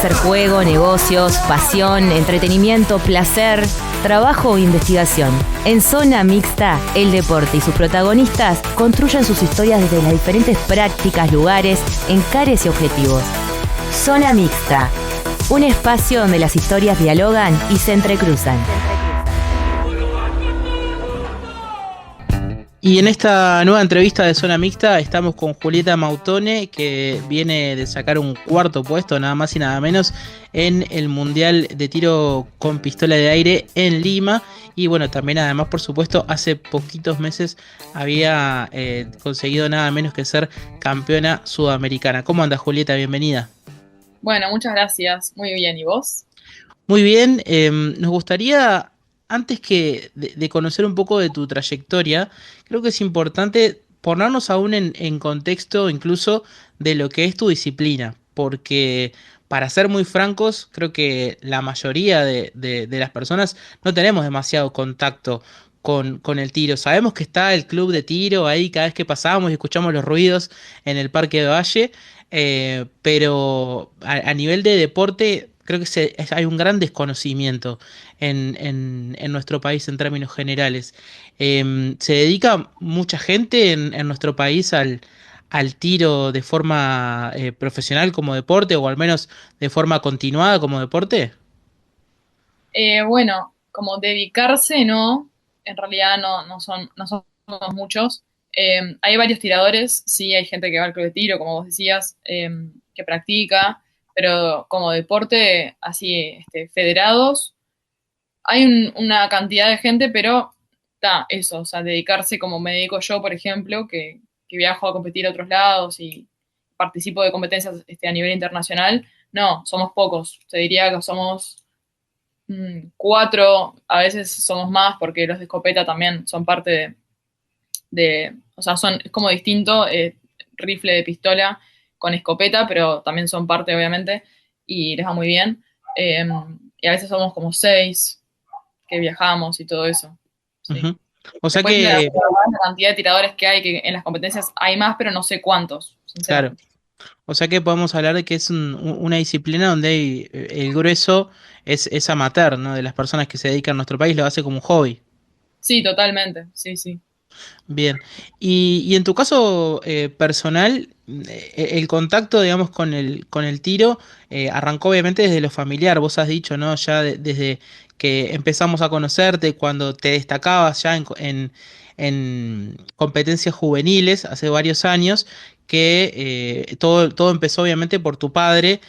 ser juego, negocios, pasión, entretenimiento, placer, trabajo o investigación. En Zona Mixta, el deporte y sus protagonistas construyen sus historias desde las diferentes prácticas, lugares, encares y objetivos. Zona Mixta, un espacio donde las historias dialogan y se entrecruzan. Y en esta nueva entrevista de Zona Mixta estamos con Julieta Mautone, que viene de sacar un cuarto puesto, nada más y nada menos, en el Mundial de Tiro con Pistola de Aire en Lima. Y bueno, también además, por supuesto, hace poquitos meses había conseguido nada menos que ser campeona sudamericana. ¿Cómo andas, Julieta? Bienvenida. Bueno, muchas gracias. Muy bien, ¿y vos? Muy bien, nos gustaría, antes que de conocer un poco de tu trayectoria, creo que es importante ponernos aún en contexto incluso de lo que es tu disciplina, porque para ser muy francos, creo que la mayoría de las personas no tenemos demasiado contacto con el tiro. Sabemos que está el club de tiro ahí cada vez que pasamos y escuchamos los ruidos en el Parque de Valle, pero a nivel de deporte creo que hay un gran desconocimiento en nuestro país en términos generales. Se dedica mucha gente en nuestro país al tiro de forma profesional como deporte, o al menos de forma continuada como deporte. Bueno, como dedicarse, no, en realidad no somos muchos. Hay varios tiradores, sí, hay gente que va al club de tiro, como vos decías, que practica, pero como deporte, así, federados, hay una cantidad de gente, pero está, eso, o sea, dedicarse como me dedico yo, por ejemplo, que viajo a competir a otros lados y participo de competencias a nivel internacional, no, somos pocos, te diría que somos cuatro, a veces somos más porque los de escopeta también son parte o sea, es como distinto, rifle de pistola con escopeta, pero también son parte, obviamente, y les va muy bien. Y a veces somos como seis que viajamos y todo eso. Sí. Ujú. O sea Después la que, cantidad de tiradores que hay, que en las competencias hay más, pero no sé cuántos, claro, sinceramente. o sea que podemos hablar de que es una disciplina donde el grueso es amateur, ¿no? De las personas que se dedican a nuestro país lo hace como un hobby. Sí, totalmente, sí, sí. Bien. Y en tu caso personal, el contacto, digamos, con el tiro arrancó obviamente desde lo familiar. Vos has dicho, ¿no? Ya desde que empezamos a conocerte, cuando te destacabas ya en competencias juveniles hace varios años, que todo empezó obviamente por tu padre,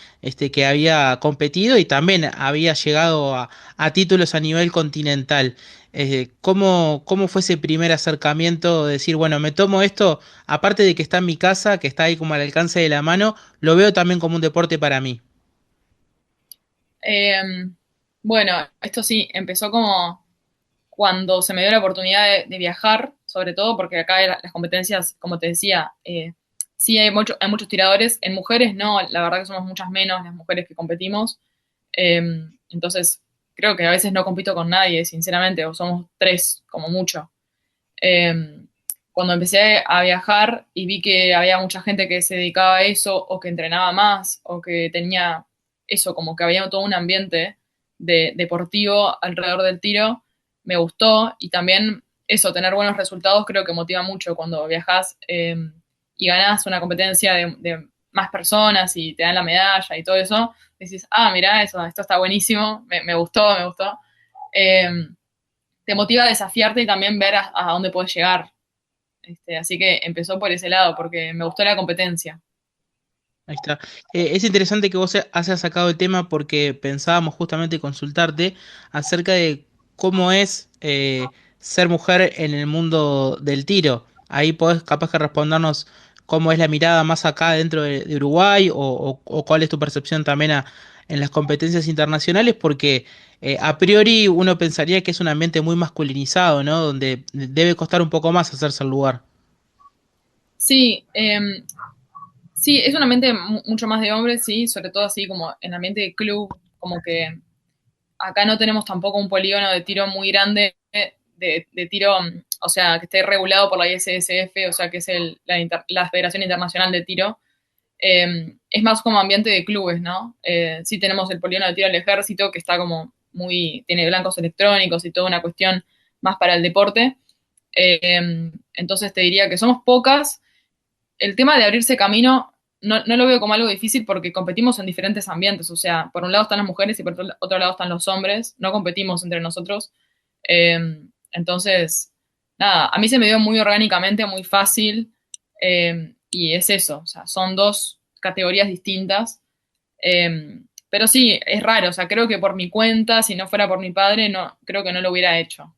que había competido y también había llegado a títulos a nivel continental. ¿Cómo fue ese primer acercamiento de decir, bueno, me tomo esto, aparte de que está en mi casa, que está ahí como al alcance de la mano, lo veo también como un deporte para mí? Bueno, esto sí, empezó como cuando se me dio la oportunidad de viajar, sobre todo porque acá las competencias, como te decía, sí hay muchos tiradores, en mujeres no, la verdad que somos muchas menos las mujeres que competimos, eh, entonces creo que a veces no compito con nadie, sinceramente, o somos tres como mucho. Eh, Cuando empecé a viajar y vi que había mucha gente que se dedicaba a eso, o que entrenaba más, o que tenía eso, como que había todo un ambiente deportivo alrededor del tiro, me gustó. Y también eso, tener buenos resultados creo que motiva mucho cuando viajas y ganás una competencia de más personas y te dan la medalla y todo eso. Decís, mirá, esto está buenísimo, me gustó, me gustó. Eh, Te motiva a desafiarte y también ver a dónde puedes llegar. Así que empezó por ese lado, porque me gustó la competencia. Ahí está. Es interesante que vos hayas sacado el tema porque pensábamos justamente consultarte acerca de cómo es ser mujer en el mundo del tiro. Ahí podés capaz que respondernos cómo es la mirada más acá dentro de Uruguay o cuál es tu percepción también en las competencias internacionales, porque a priori uno pensaría que es un ambiente muy masculinizado, ¿no? Donde debe costar un poco más hacerse el lugar. Sí, sí, es un ambiente mucho más de hombres, sí, sobre todo así como en ambiente de club, como que acá no tenemos tampoco un polígono de tiro muy grande, de tiro, o sea, que esté regulado por la ISSF, o sea, que es la Federación Internacional de Tiro. Es más como ambiente de clubes, ¿no? Sí tenemos el polígono de tiro al ejército, que está como tiene blancos electrónicos y toda una cuestión más para el deporte. Entonces te diría que somos pocas. El tema de abrirse camino no lo veo como algo difícil porque competimos en diferentes ambientes. O sea, por un lado están las mujeres y por otro lado están los hombres. No competimos entre nosotros. Entonces, nada, a mí se me dio muy orgánicamente, muy fácil. Y es eso. O sea, son dos categorías distintas. Pero sí, es raro. O sea, creo que por mi cuenta, si no fuera por mi padre, no, creo que no lo hubiera hecho.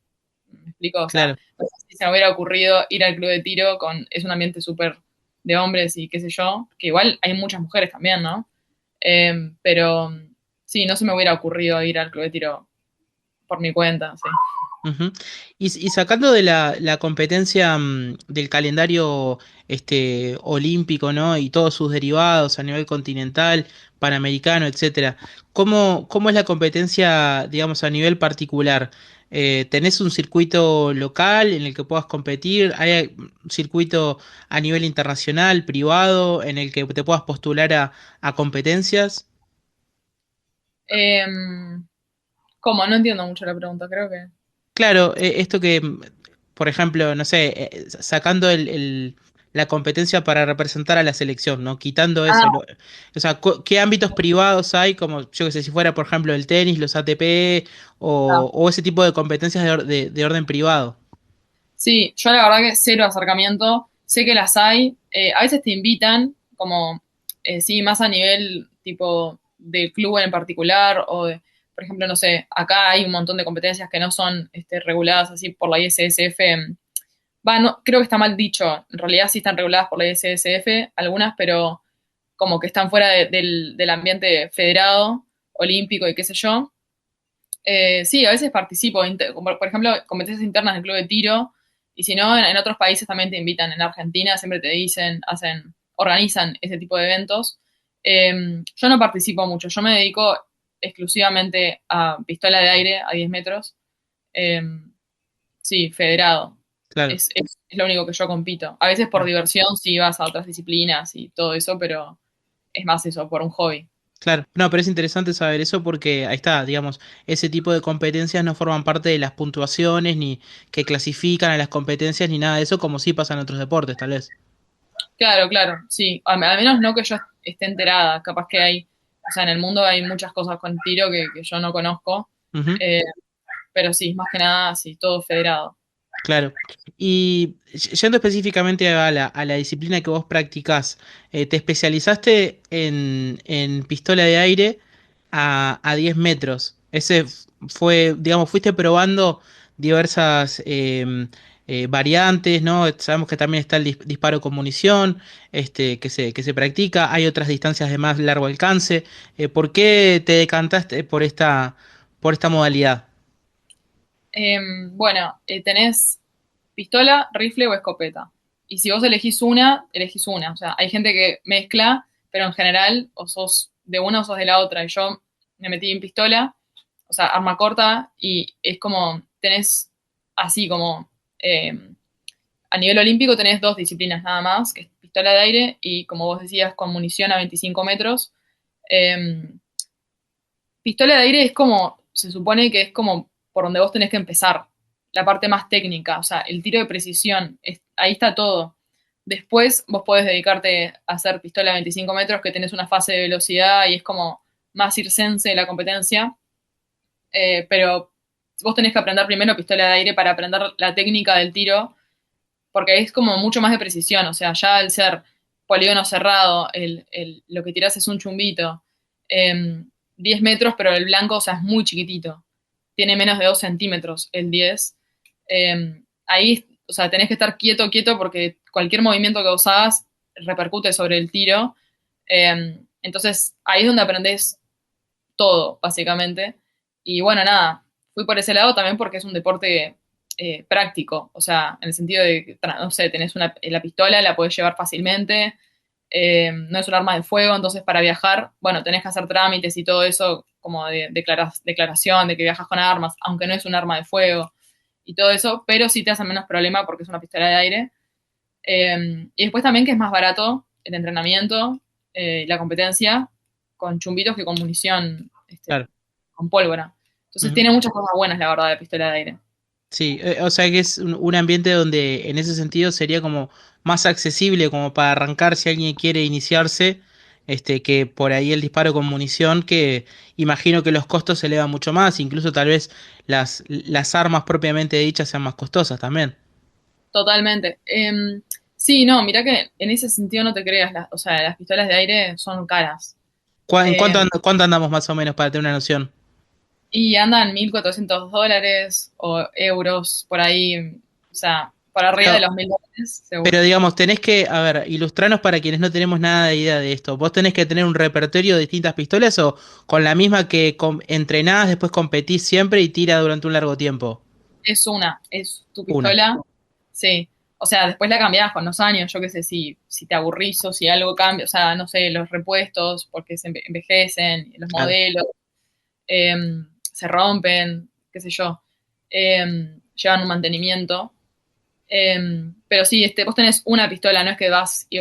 ¿Me explico? O sea, Claro. no sé si se me hubiera ocurrido ir al club de tiro es un ambiente súper de hombres y qué sé yo, que igual hay muchas mujeres también, ¿no? Pero sí, no se me hubiera ocurrido ir al club de tiro por mi cuenta, sí. Ujú. Y sacando de la competencia del calendario olímpico, ¿no? Y todos sus derivados a nivel continental, panamericano, etcétera. ¿Cómo es la competencia, digamos, a nivel particular? ¿Tenés un circuito local en el que puedas competir? ¿Hay un circuito a nivel internacional, privado, en el que te puedas postular a competencias? ¿Cómo? No entiendo mucho la pregunta, creo que. Claro, esto que, por ejemplo, no sé, sacando la competencia para representar a la selección, ¿no? Quitando eso, Ah, o sea, ¿qué ámbitos privados hay? Como, yo qué sé, si fuera, por ejemplo, el tenis, los ATP ah. o ese tipo de competencias de orden privado. Sí, yo la verdad que cero acercamiento. Sé que las hay. A veces te invitan, como, sí, más a nivel tipo del club en particular, por ejemplo, no sé, acá hay un montón de competencias que no son reguladas así por la ISSF. Va, no, creo que está mal dicho. En realidad sí están reguladas por la ISSF, algunas, pero como que están fuera del ambiente federado, olímpico y qué sé yo. Sí, a veces participo, como por ejemplo, competencias internas del club de tiro, y si no, en otros países también te invitan. En Argentina siempre te dicen, organizan ese tipo de eventos. Yo no participo mucho, yo me dedico exclusivamente a pistola de aire a 10 metros. Eh, sí, federado. Claro. Es lo único que yo compito. A veces por Claro. diversión sí vas a otras disciplinas y todo eso, pero es más eso, por un hobby. Claro, no, pero es interesante saber eso porque ahí está, digamos, ese tipo de competencias no forman parte de las puntuaciones ni que clasifican a las competencias ni nada de eso, como sí pasa en otros deportes, tal vez. Claro, claro, sí. Al menos no que yo esté enterada. Capaz que hay, o sea, en el mundo hay muchas cosas con tiro que yo no conozco. Ujú. Eh, pero sí, más que nada, sí, todo federado. Claro. Y yendo específicamente a la disciplina que vos practicás, te especializaste en pistola de aire a 10 metros. Fue, digamos, fuiste probando diversas variantes, ¿no? Sabemos que también está el disparo con munición, que se practica. Hay otras distancias de más largo alcance. ¿Por qué te decantaste por esta modalidad? Bueno, tenés pistola, rifle o escopeta. Y si vos elegís una, elegís una. O sea, hay gente que mezcla, pero en general o sos de una o sos de la otra. Y yo me metí en pistola, o sea, arma corta, y es como, tenés así como, a nivel olímpico tenés dos disciplinas nada más, que es pistola de aire y como vos decías, con munición a 25 metros. Eh, Pistola de aire es como, se supone que es como por donde vos tenés que empezar, la parte más técnica, o sea, el tiro de precisión, ahí está todo. Después vos podés dedicarte a hacer pistola de 25 metros, que tenés una fase de velocidad y es como más circense la competencia, pero vos tenés que aprender primero pistola de aire para aprender la técnica del tiro, porque es como mucho más de precisión, o sea, ya al ser polígono cerrado, lo que tirás es un chumbito, 10 metros, pero el blanco, o sea, es muy chiquitito, tiene menos de 2 centímetros el 10. Ahí, o sea, tenés que estar quieto, quieto, porque cualquier movimiento que vos hagas repercute sobre el tiro. Entonces, ahí es donde aprendés todo, básicamente. Y bueno, nada, fui por ese lado también porque es un deporte práctico, o sea, en el sentido de que, no sé, tenés la pistola, la podés llevar fácilmente, no es un arma de fuego, entonces para viajar, bueno, tenés que hacer trámites y todo eso, como de declaración de que viajas con armas, aunque no es un arma de fuego y todo eso, pero sí te hace menos problema porque es una pistola de aire. Y después también que es más barato el entrenamiento, la competencia con chumbitos que con munición, Claro. con pólvora. Entonces Ujú. tiene muchas cosas buenas, la verdad, de pistola de aire. Sí, o sea que es un ambiente donde en ese sentido sería como más accesible como para arrancar si alguien quiere iniciarse, que por ahí el disparo con munición, que imagino que los costos se elevan mucho más, incluso tal vez las armas propiamente dichas sean más costosas también. Totalmente. Sí, no, mira que en ese sentido no te creas, o sea, las pistolas de aire son caras. ¿En cuánto, Eh, cuánto andamos más o menos para tener una noción? y andan $1.400 o euros por ahí, o sea, por arriba de Pero, los $1.000, pero seguro. digamos, tenés que, a ver, ilustranos para quienes no tenemos nada de idea de esto. ¿Vos tenés que tener un repertorio de distintas pistolas o con la misma que entrenás, después competís siempre y tira durante un largo tiempo? Es tu Una. pistola, sí. O sea, después la cambiás con los años, yo qué sé, si te aburrís o si algo cambia, o sea, no sé, los repuestos, porque se envejecen, los Claro. modelos, se rompen, qué sé yo, llevan un mantenimiento. Pero sí, vos tenés una pistola, no es que vas y,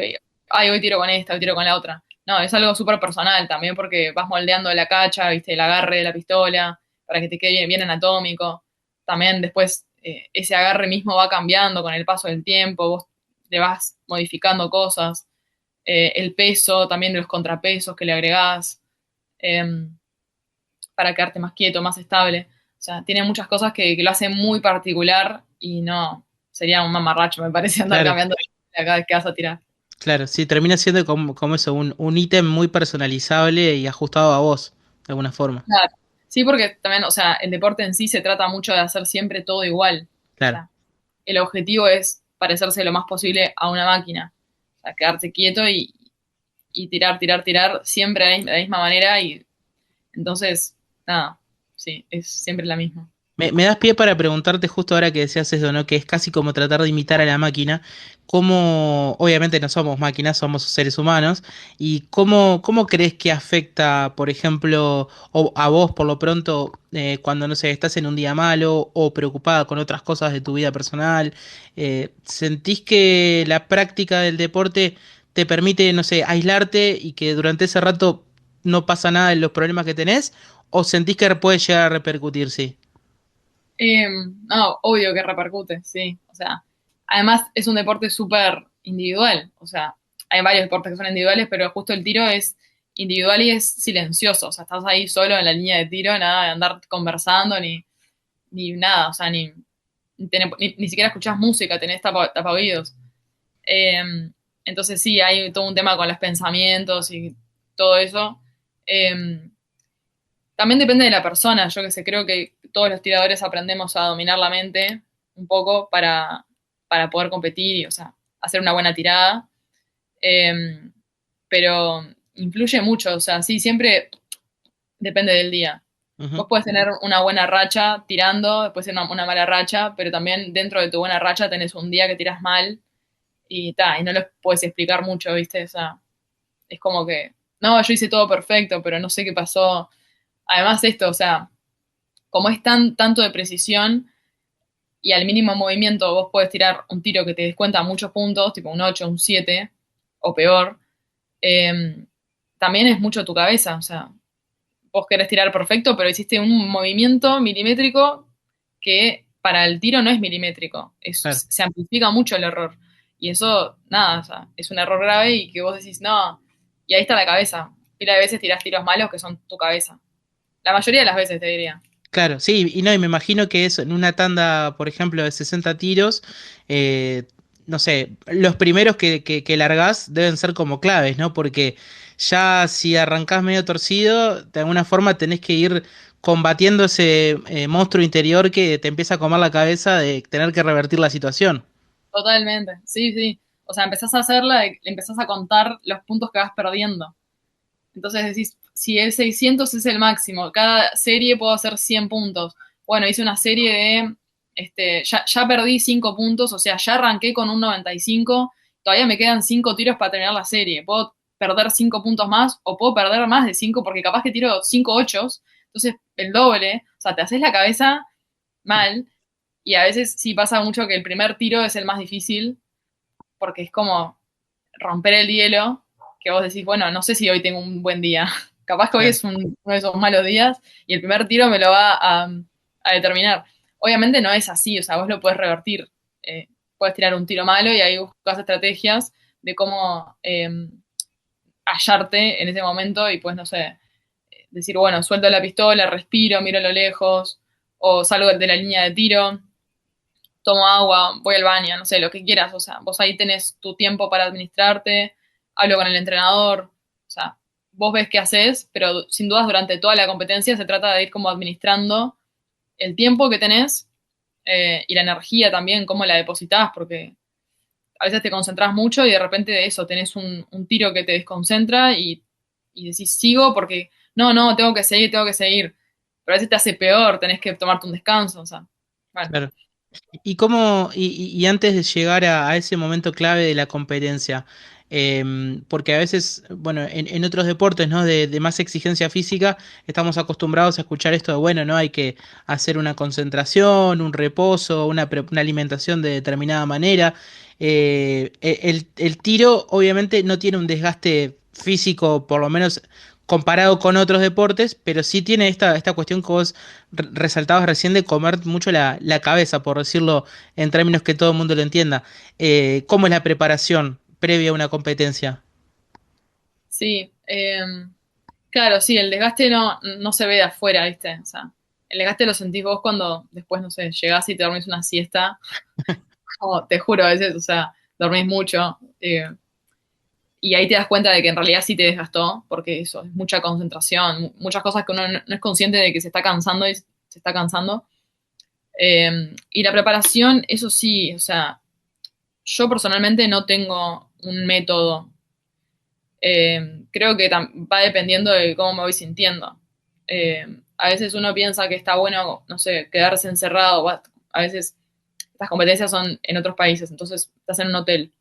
ay, hoy tiro con esta, hoy tiro con la otra. No, es algo súper personal también porque vas moldeando la cacha, viste, el agarre de la pistola, para que te quede bien, bien anatómico. También después ese agarre mismo va cambiando con el paso del tiempo, vos le vas modificando cosas. El peso, también de los contrapesos que le agregás, para quedarte más quieto, más estable. O sea, tiene muchas cosas que lo hacen muy particular y no, sería un mamarracho, me parece, andar Claro, cambiando cada vez que vas a tirar. claro. Sí, termina siendo como eso, un ítem muy personalizable y ajustado a vos, de alguna forma. Claro. Sí, porque también, o sea, el deporte en sí se trata mucho de hacer siempre todo igual. O Claro. sea, el objetivo es parecerse lo más posible a una máquina. O sea, quedarse quieto y tirar, tirar, tirar siempre de la misma manera y entonces, nada, sí, es siempre la misma. Me das pie para preguntarte justo ahora que decías eso, ¿no? Que es casi como tratar de imitar a la máquina. ¿Cómo, obviamente no somos máquinas, somos seres humanos, y cómo crees que afecta, por ejemplo, o a vos por lo pronto, cuando, no sé, estás en un día malo o preocupada con otras cosas de tu vida personal? ¿Sentís que la práctica del deporte te permite, no sé, aislarte y que durante ese rato no pasa nada de los problemas que tenés? ¿O sentís que puede llegar a repercutir, sí? No, obvio que repercute, sí. O sea, además es un deporte súper individual. O sea, hay varios deportes que son individuales, pero justo el tiro es individual y es silencioso. O sea, estás ahí solo en la línea de tiro, nada de andar conversando ni nada. O sea, ni siquiera escuchás música, tenés tapaoídos. Entonces sí, hay todo un tema con los pensamientos y todo eso. Eh, También depende de la persona, yo que sé, creo que todos los tiradores aprendemos a dominar la mente un poco para poder competir y, o sea, hacer una buena tirada. Eh, pero influye mucho, o sea, sí, siempre depende del día. Ujú. Vos puedes tener una buena racha tirando, después una mala racha, pero también dentro de tu buena racha tenés un día que tiras mal y no lo puedes explicar mucho, ¿viste? O sea, es como que, no, yo hice todo perfecto, pero no sé qué pasó. Además esto, o sea, como es tanto de precisión y al mínimo movimiento vos podés tirar un tiro que te descuenta muchos puntos, tipo un 8 un 7 o peor, eh, también es mucho tu cabeza, o sea, vos querés tirar perfecto, pero hiciste un movimiento milimétrico que para el tiro no es milimétrico, Claro. se amplifica mucho el error. Y eso, nada, o sea, es un error grave y que vos decís, no, y ahí está la cabeza. Pila de veces tirás tiros malos que son tu cabeza. La mayoría de las veces te diría. Claro, sí, y no, y me imagino que eso en una tanda, por ejemplo, de 60 tiros, eh, no sé, los primeros que largás deben ser como claves, ¿no? Porque ya si arrancás medio torcido, de alguna forma tenés que ir combatiendo ese monstruo interior que te empieza a comer la cabeza de tener que revertir la situación. Totalmente, sí, sí. O sea, empezás a hacerla, empezás a contar los puntos que vas perdiendo. Entonces decís, si el 600 es el máximo, cada serie puedo hacer 100 puntos. Bueno, hice una serie de, ya perdí 5 puntos, o sea, ya arranqué con un 95, todavía me quedan 5 tiros para terminar la serie. Puedo perder 5 puntos más o puedo perder más de 5 porque capaz que tiro 5 ochos, entonces el doble, o sea, te haces la cabeza mal y a veces sí pasa mucho que el primer tiro es el más difícil porque es como romper el hielo, que vos decís, bueno, no sé si hoy tengo un buen día. Capaz que hoy Claro, es uno de esos malos días y el primer tiro me lo va a determinar. Obviamente no es así, o sea, vos lo puedes revertir. Puedes tirar un tiro malo y ahí buscas estrategias de cómo hallarte en ese momento y pues, no sé, decir, bueno, suelto la pistola, respiro, miro a lo lejos, o salgo de la línea de tiro, tomo agua, voy al baño, no sé, lo que quieras, o sea, vos ahí tenés tu tiempo para administrarte, hablo con el entrenador, o sea, vos ves qué haces, pero sin dudas durante toda la competencia se trata de ir como administrando el tiempo que tenés y la energía también, cómo la depositas, porque a veces te concentras mucho y de repente de eso tenés un tiro que te desconcentra y decís, sigo porque no, tengo que seguir. Pero a veces te hace peor, tenés que tomarte un descanso, o sea, bueno. claro. ¿Y cómo, y antes de llegar a ese momento clave de la competencia, porque a veces, bueno, en otros deportes, ¿no? De más exigencia física, estamos acostumbrados a escuchar esto de, bueno, ¿no? Hay que hacer una concentración, un reposo, una alimentación de determinada manera. El tiro, obviamente, no tiene un desgaste físico, por lo menos comparado con otros deportes, pero sí tiene esta cuestión que vos resaltabas recién de comer mucho la cabeza, por decirlo en términos que todo el mundo lo entienda. ¿Cómo es la preparación previa a una competencia? Sí, claro, sí, el desgaste no se ve de afuera, ¿viste? O sea, el desgaste lo sentís vos cuando después, no sé, llegás y te dormís una siesta, como te juro a veces, o sea, dormís mucho. Y ahí te das cuenta de que en realidad sí te desgastó, porque eso, es mucha concentración, muchas cosas que uno no es consciente de que se está cansando y se está cansando. Y la preparación, eso sí, o sea, yo personalmente no tengo un método. Creo que va dependiendo de cómo me voy sintiendo. A veces uno piensa que está bueno, no sé, quedarse encerrado. A veces estas competencias son en otros países, entonces estás en un hotel.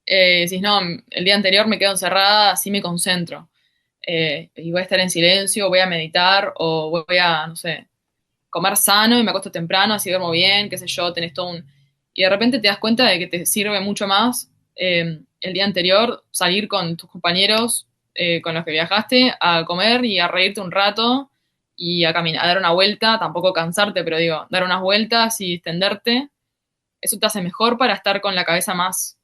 Decís, no, el día anterior me quedo encerrada, así me concentro. Y voy a estar en silencio, voy a meditar o voy a, no sé, comer sano y me acuesto temprano, así duermo bien, qué sé yo, tenés todo un... Y de repente te das cuenta de que te sirve mucho más el día anterior salir con tus compañeros con los que viajaste a comer y a reírte un rato y a caminar, a dar una vuelta, tampoco cansarte, pero digo, dar unas vueltas y extenderte. Eso te hace mejor para estar con la cabeza más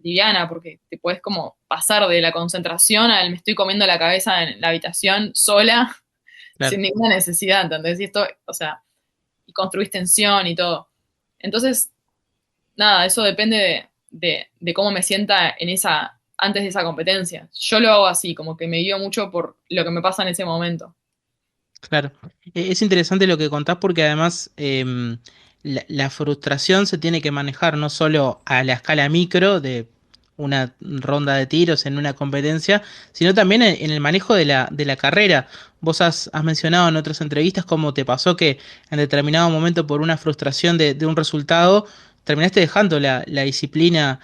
liviana, porque te puedes como pasar de la concentración al me estoy comiendo la cabeza en la habitación sola, Claro. sin ninguna necesidad, ¿entendés? Y esto, o sea, y construís tensión y todo. Entonces, nada, eso depende de cómo me sienta en antes de esa competencia. Yo lo hago así, como que me guío mucho por lo que me pasa en ese momento. Claro, es interesante lo que contás porque además la frustración se tiene que manejar no solo a la escala micro de una ronda de tiros en una competencia, sino también en el manejo de la carrera. Vos has mencionado en otras entrevistas cómo te pasó que en determinado momento por una frustración de un resultado terminaste dejando la disciplina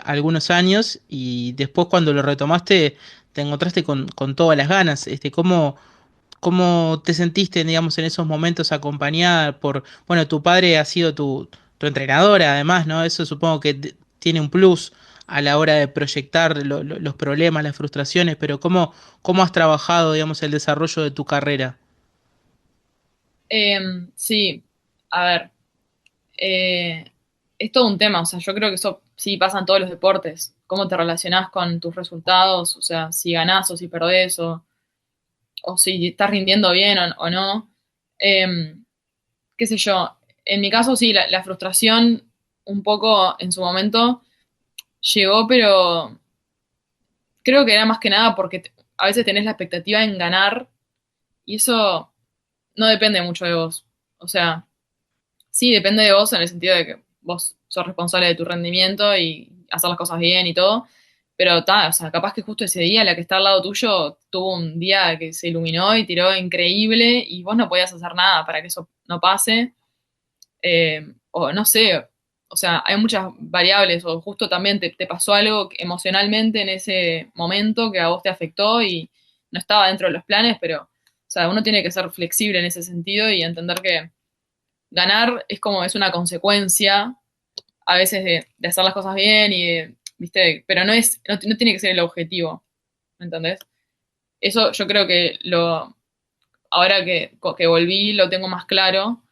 algunos años y después cuando lo retomaste te encontraste con todas las ganas. ¿Cómo te sentiste, digamos, en esos momentos acompañada por, bueno, tu padre ha sido tu entrenador, además, ¿no? Eso supongo que tiene un plus a la hora de proyectar los problemas, las frustraciones, pero ¿cómo has trabajado, digamos, el desarrollo de tu carrera? Sí, a ver, eh, es todo un tema, o sea, yo creo que eso sí pasa en todos los deportes, cómo te relacionás con tus resultados, o sea, si ganás o si perdés o si estás rindiendo bien o no. Eh, Qué sé yo, en mi caso sí, la frustración un poco en su momento llegó, pero creo que era más que nada porque a veces tenés la expectativa en ganar y eso no depende mucho de vos. O sea, sí depende de vos en el sentido de que vos sos responsable de tu rendimiento y hacer las cosas bien y todo, pero o sea, capaz que justo ese día la que está al lado tuyo tuvo un día que se iluminó y tiró increíble y vos no podías hacer nada para que eso no pase. O no sé, o sea, hay muchas variables, o justo también te pasó algo emocionalmente en ese momento que a vos te afectó y no estaba dentro de los planes, pero, o sea, uno tiene que ser flexible en ese sentido y entender que ganar es como, es una consecuencia a veces de hacer las cosas bien y ¿viste? Pero no tiene que ser el objetivo, ¿me entendés? Eso yo creo que ahora que volví lo tengo más claro,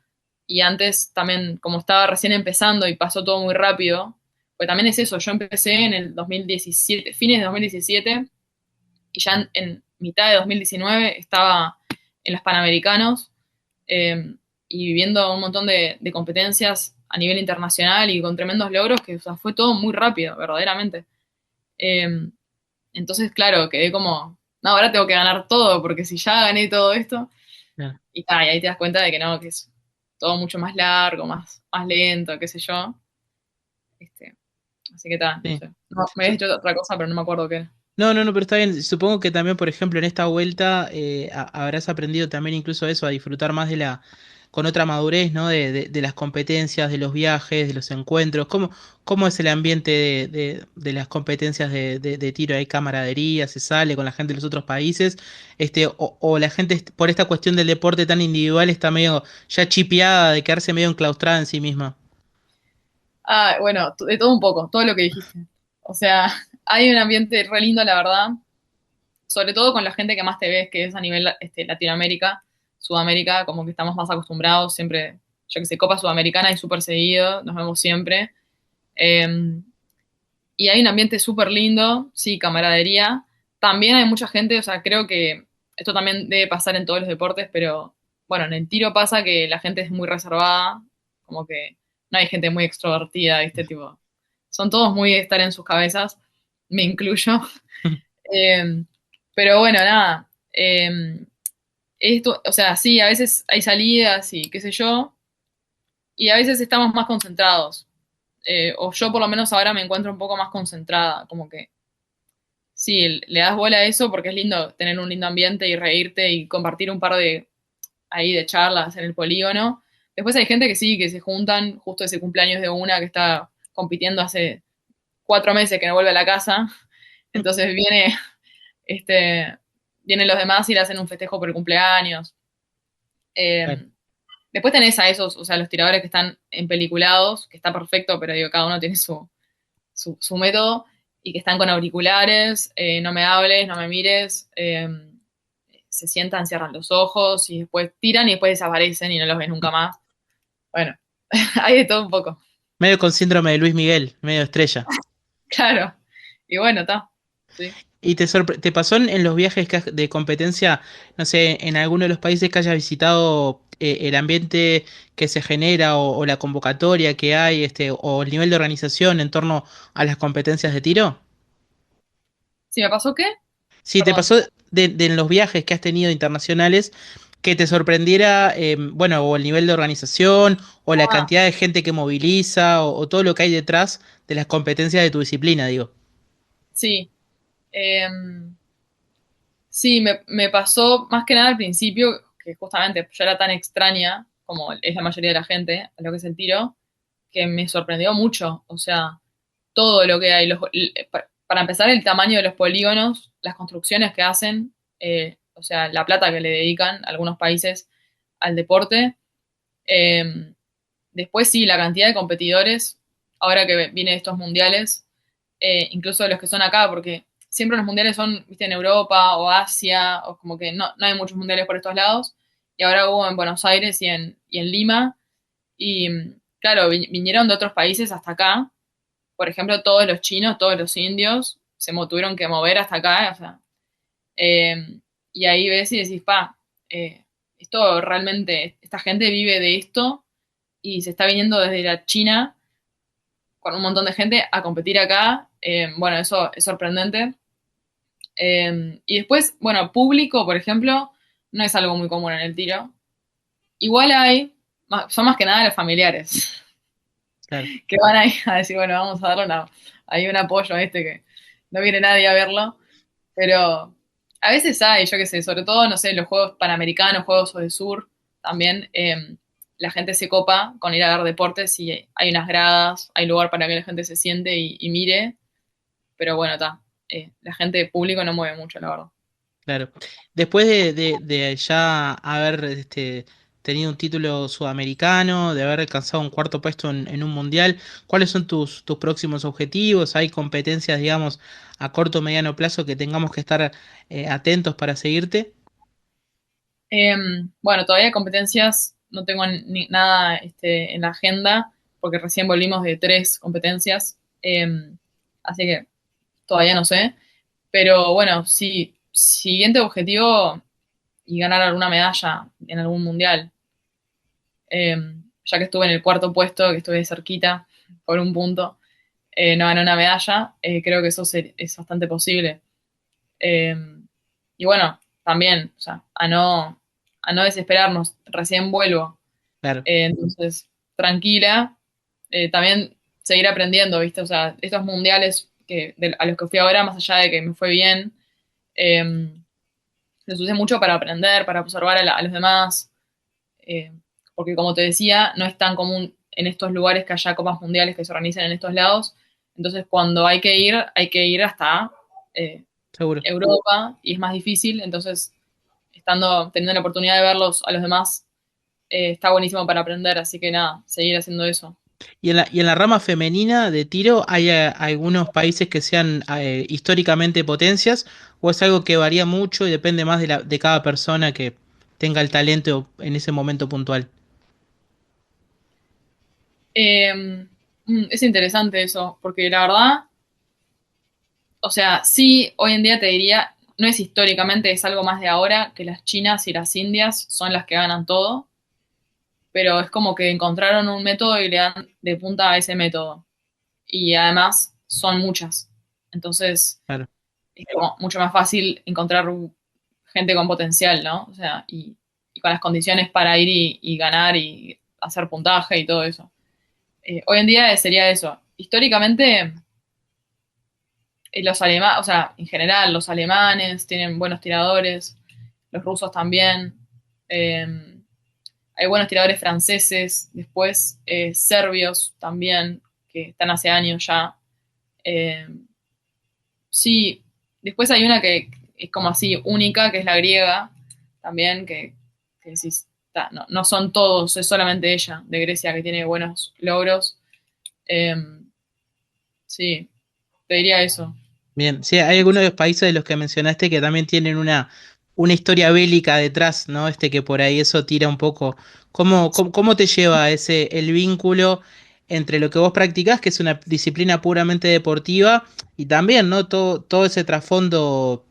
y antes también, como estaba recién empezando y pasó todo muy rápido, pues también es eso, yo empecé en el 2017, fines de 2017, y ya en mitad de 2019 estaba en los Panamericanos, eh, y viviendo un montón de competencias a nivel internacional y con tremendos logros, que o sea, fue todo muy rápido, verdaderamente. Eh, entonces, claro, quedé como, no, ahora tengo que ganar todo, porque si ya gané todo esto, Claro. y ahí te das cuenta de que no, que es todo mucho más largo, más lento, qué sé yo. Este, así que está, no Sí. sé. No, me habías dicho otra cosa, pero no me acuerdo qué era. No, no, no, pero está bien. Supongo que también, por ejemplo, en esta vuelta habrás aprendido también incluso eso, a disfrutar más con otra madurez, ¿no? De las competencias, de los viajes, de los encuentros. ¿Cómo es el ambiente de las competencias de tiro? ¿Hay camaradería? ¿Se sale con la gente de los otros países? O la gente, por esta cuestión del deporte tan individual, está medio ya chipeada de quedarse medio enclaustrada en sí misma. Ah, bueno, de todo un poco, todo lo que dijiste. O sea, hay un ambiente re lindo, la verdad, sobre todo con la gente que más te ves, que es a nivel Latinoamérica, Sudamérica, como que estamos más acostumbrados, siempre, yo que sé, Copa Sudamericana y súper seguido, nos vemos siempre. Eh, y hay un ambiente súper lindo, sí, camaradería. También hay mucha gente, o sea, creo que esto también debe pasar en todos los deportes, pero bueno, en el tiro pasa que la gente es muy reservada, como que no hay gente muy extrovertida, ¿viste? Tipo, son todos muy de estar en sus cabezas, me incluyo. Eh, pero bueno, nada. Esto, o sea, sí, a veces hay salidas y qué sé yo, y a veces estamos más concentrados. O yo por lo menos ahora me encuentro un poco más concentrada, como que sí, le das bola a eso porque es lindo tener un lindo ambiente y reírte y compartir un par de charlas en el polígono. Después hay gente que sí, que se juntan justo ese cumpleaños de una que está compitiendo hace 4 meses que no vuelve a la casa. Entonces este, vienen los demás y le hacen un festejo por el cumpleaños. Claro. Eh, Después tenés a esos, o sea, los tiradores que están empeliculados, que está perfecto, pero digo, cada uno tiene su método, y que están con auriculares, no me hables, no me mires, se sientan, cierran los ojos y después tiran y después desaparecen y no los ves nunca más. Bueno, hay de todo un poco, Medio con síndrome de Luis Miguel, medio estrella. claro. Y bueno, está. Sí. ¿Y te pasó en los viajes de competencia, no sé, en alguno de los países que hayas visitado, el ambiente que se genera o la convocatoria que hay, o el nivel de organización en torno a las competencias de tiro? ¿Sí me pasó qué? Sí, ¿te Perdón. pasó en los viajes que has tenido internacionales que te sorprendiera, bueno, o el nivel de organización, o la Ah, cantidad de gente que moviliza, o todo lo que hay detrás de las competencias de tu disciplina, digo? sí. Sí, me pasó más que nada al principio, que justamente yo era tan extraña, como es la mayoría de la gente, a lo que es el tiro, que me sorprendió mucho. O sea, todo lo que hay. Para empezar, el tamaño de los polígonos, las construcciones que hacen, o sea, la plata que le dedican algunos países al deporte. Eh, Después sí, la cantidad de competidores, ahora que vienen estos mundiales, incluso de los que son acá, porque siempre los mundiales son, viste, en Europa o Asia, o como que no hay muchos mundiales por estos lados, y ahora hubo en Buenos Aires y en Lima, y claro, vinieron de otros países hasta acá, por ejemplo, todos los chinos, todos los indios, tuvieron que mover hasta acá, o sea, eh, y ahí ves y decís, eh, esto realmente, esta gente vive de esto y se está viniendo desde la China con un montón de gente a competir acá. Bueno, eso es sorprendente. Y después, bueno, público, por ejemplo, no es algo muy común en el tiro. Igual son más que nada los familiares, Claro. que van ahí a decir, bueno, vamos a darle ahí un apoyo a este que no viene nadie a verlo. Pero a veces hay, yo qué sé, sobre todo, no sé, los Juegos Panamericanos, Juegos del Sur, también la gente se copa con ir a ver deportes y hay unas gradas, hay lugar para que la gente se siente y mire, pero bueno, está. La gente público no mueve mucho, la verdad. Claro. Después de ya haber tenido un título sudamericano, de haber alcanzado un cuarto puesto en un mundial. ¿Cuáles son tus próximos objetivos? ¿Hay competencias, digamos, a corto o mediano plazo que tengamos que estar atentos para seguirte? Bueno, todavía competencias no tengo nada en la agenda, porque recién volvimos de 3 competencias, así que todavía no sé. Pero bueno, sí, siguiente objetivo y ganar alguna medalla en algún mundial. Ya que estuve en el cuarto puesto, que estuve cerquita por un punto, no gané una medalla, creo que eso es bastante posible. Eh, y bueno, también, o sea, a no desesperarnos, recién vuelvo. Claro. Entonces, tranquila, también seguir aprendiendo, ¿viste? O sea, estos mundiales a los que fui ahora, más allá de que me fue bien, eh, los usé mucho para aprender, para observar a los demás, eh, porque como te decía, no es tan común en estos lugares que haya copas mundiales que se organicen en estos lados. Entonces, cuando hay que ir hasta Seguro. Europa y es más difícil. Entonces, teniendo la oportunidad de verlos a los demás, está buenísimo para aprender. Así que nada, seguir haciendo eso. Y en la rama femenina de tiro, ¿hay algunos países que sean históricamente potencias? ¿O es algo que varía mucho y depende más de cada persona que tenga el talento en ese momento puntual? Es interesante eso, porque la verdad, o sea, sí, hoy en día te diría, no es históricamente, es algo más de ahora, que las chinas y las indias son las que ganan todo, pero es como que encontraron un método y le dan de punta a ese método. Y además son muchas. Entonces Claro. es como mucho más fácil encontrar gente con potencial, ¿no? O sea, y con las condiciones para ir y ganar y hacer puntaje y todo eso. Hoy en día sería eso. Históricamente, los alemanes, o sea, en general, los alemanes tienen buenos tiradores, los rusos también. Eh, Hay buenos tiradores franceses, después serbios también, que están hace años ya. Eh, sí, después hay una que es como así única, que es la griega, también, que decís, no, no son todos, es solamente ella, de Grecia, que tiene buenos logros. Eh, sí, te diría eso. Bien, sí, hay algunos de los países de los que mencionaste que también tienen una historia bélica detrás, ¿no? Que por ahí eso tira un poco. ¿Cómo te lleva el vínculo entre lo que vos practicás, que es una disciplina puramente deportiva, y también, ¿no? Todo ese trasfondo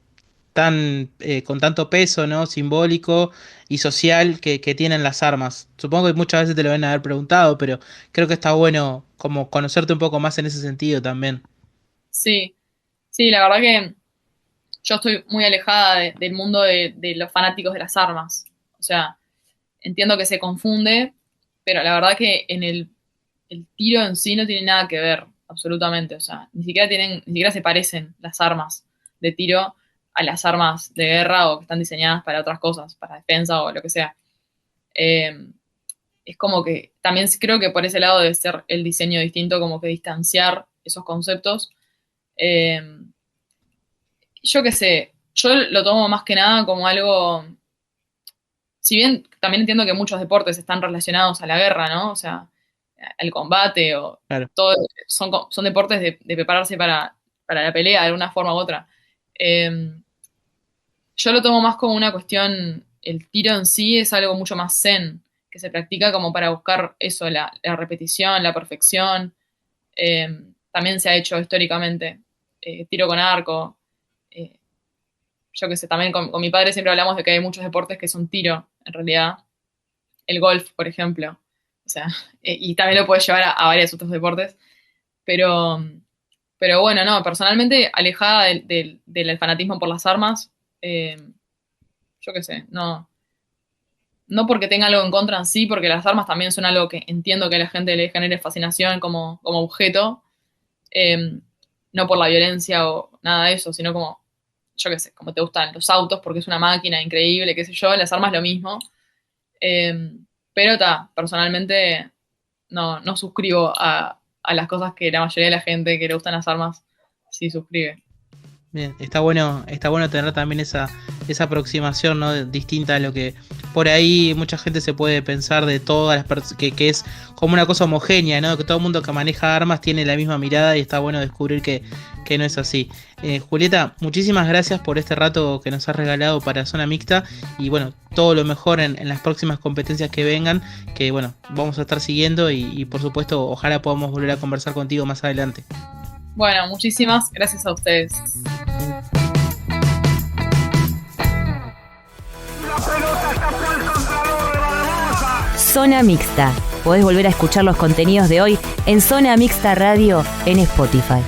con tanto peso, ¿no? Simbólico y social que tienen las armas. Supongo que muchas veces te lo van a haber preguntado, pero creo que está bueno como conocerte un poco más en ese sentido también. Sí, sí, la verdad que yo estoy muy alejada del mundo de los fanáticos de las armas. O sea, entiendo que se confunde, pero la verdad que el tiro en sí no tiene nada que ver, absolutamente. O sea, ni siquiera se parecen las armas de tiro a las armas de guerra o que están diseñadas para otras cosas, para defensa o lo que sea. Eh, es como que también creo que por ese lado debe ser el diseño distinto, como que distanciar esos conceptos. Eh, yo qué sé, yo lo tomo más que nada como algo, si bien también entiendo que muchos deportes están relacionados a la guerra, ¿no? O sea, al combate o Claro. todo, son deportes de prepararse para la pelea de alguna forma u otra. Eh, yo lo tomo más como una cuestión, el tiro en sí es algo mucho más zen, que se practica como para buscar eso, la repetición, la perfección. Eh, También se ha hecho históricamente, tiro con arco. eh, yo qué sé, también con mi padre siempre hablamos de que hay muchos deportes que son tiro, en realidad. El golf, por ejemplo. O sea, y también lo puedes llevar a varios otros deportes. Pero, pero bueno, no, personalmente alejada del fanatismo por las armas, eh, yo qué sé, no, no porque tenga algo en contra en sí, porque las armas también son algo que entiendo que a la gente le genere fascinación como objeto, eh, no por la violencia o nada de eso, sino como, yo qué sé, como te gustan los autos porque es una máquina increíble, qué sé yo, las armas lo mismo. Eh, pero personalmente no suscribo a las cosas que la mayoría de la gente que le gustan las armas sí suscribe. Bien, está bueno tener también esa aproximación, ¿no? Distinta a lo que por ahí mucha gente se puede pensar de todas las personas, que es como una cosa homogénea, ¿no? Que todo el mundo que maneja armas tiene la misma mirada y está bueno descubrir que no es así. Julieta, muchísimas gracias por este rato que nos has regalado para Zona Mixta y bueno, todo lo mejor en las próximas competencias que vengan, que bueno, vamos a estar siguiendo y por supuesto ojalá podamos volver a conversar contigo más adelante. Bueno, muchísimas gracias a ustedes. Zona Mixta. Podés volver a escuchar los contenidos de hoy en Zona Mixta Radio en Spotify.